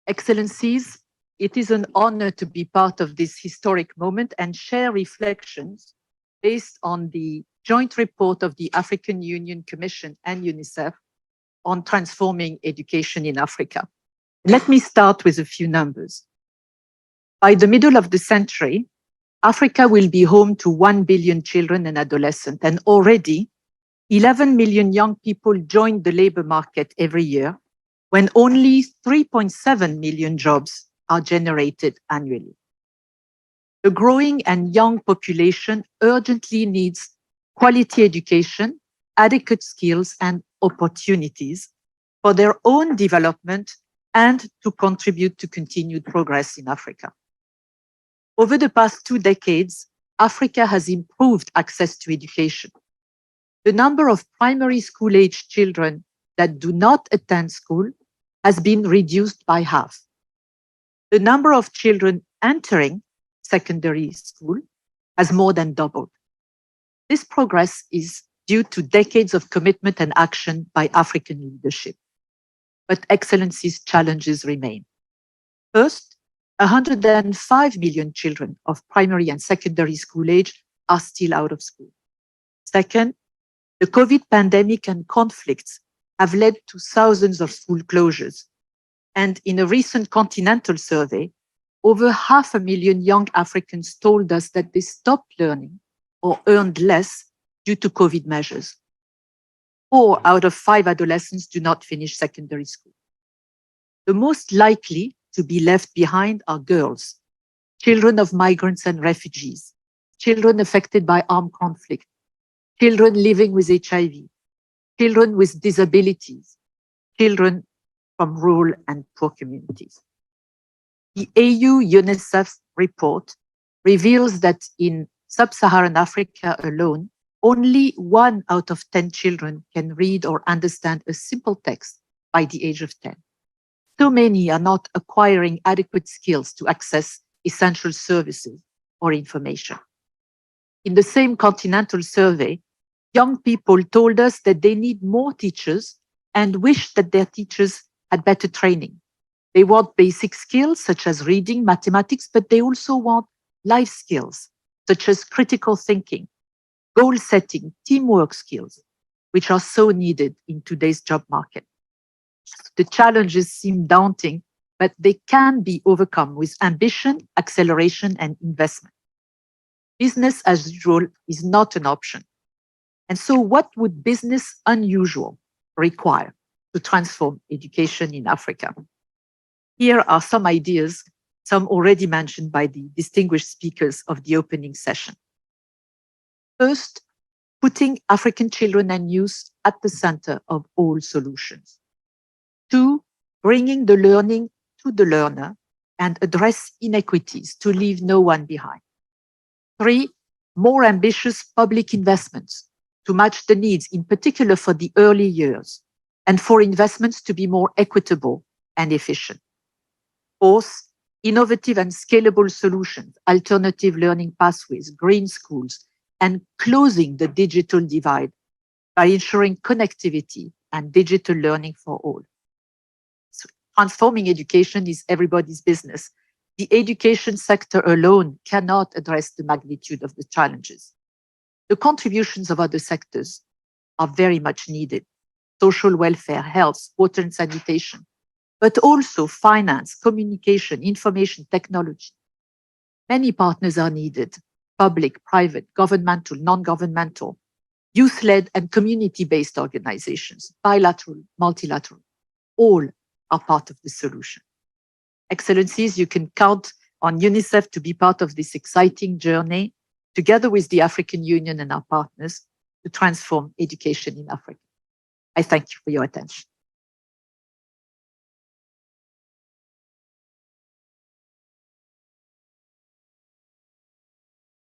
Excellencies, it is an honor to be part of this historic moment and share reflections based on the joint report of the African Union Commission and UNICEF on transforming education in Africa. Let me start with a few numbers. By the middle of the century, Africa will be home to 1 billion children and adolescents, and already 11 million young people join the labor market every year, when only 3.7 million jobs are generated annually. The growing and young population urgently needs quality education, adequate skills, and opportunities for their own development and to contribute to continued progress in Africa. Over the past 2 decades, Africa has improved access to education. The number of primary school-age children that do not attend school has been reduced by half. The number of children entering secondary school has more than doubled. This progress is due to decades of commitment and action by African leadership. But Excellencies, challenges remain. First, 105 million children of primary and secondary school age are still out of school. Second, the COVID pandemic and conflicts have led to thousands of school closures. And in a recent continental survey, over 500,000 young Africans told us that they stopped learning or earned less due to COVID measures. 4 out of 5 adolescents do not finish secondary school. The most likely to be left behind are girls, children of migrants and refugees, children affected by armed conflict, children living with HIV, children with disabilities, children from rural and poor communities. The AU UNICEF report reveals that in sub-Saharan Africa alone, only 1 out of 10 children can read or understand a simple text by the age of 10. So many are not acquiring adequate skills to access essential services or information. In the same continental survey, young people told us that they need more teachers and wish that their teachers had better training. They want basic skills such as reading, mathematics, but they also want life skills such as critical thinking, goal setting, teamwork skills, which are so needed in today's job market. The challenges seem daunting, but they can be overcome with ambition, acceleration, and investment. Business as usual is not an option. And so what would business unusual require to transform education in Africa? Here are some ideas, some already mentioned by the distinguished speakers of the opening session. First, putting African children and youth at the center of all solutions. 2, bringing the learning to the learner and address inequities to leave no one behind. 3, more ambitious public investments to match the needs, in particular for the early years, and for investments to be more equitable and efficient. 4th, innovative and scalable solutions, alternative learning pathways, green schools, and closing the digital divide by ensuring connectivity and digital learning for all. So transforming education is everybody's business. The education sector alone cannot address the magnitude of the challenges. The contributions of other sectors are very much needed. Social welfare, health, water and sanitation, but also finance, communication, information technology. Many partners are needed: public, private, governmental, non-governmental, youth-led and community-based organizations, bilateral, multilateral. All are part of the solution. Excellencies, you can count on UNICEF to be part of this exciting journey, together with the African Union and our partners, to transform education in Africa. I thank you for your attention.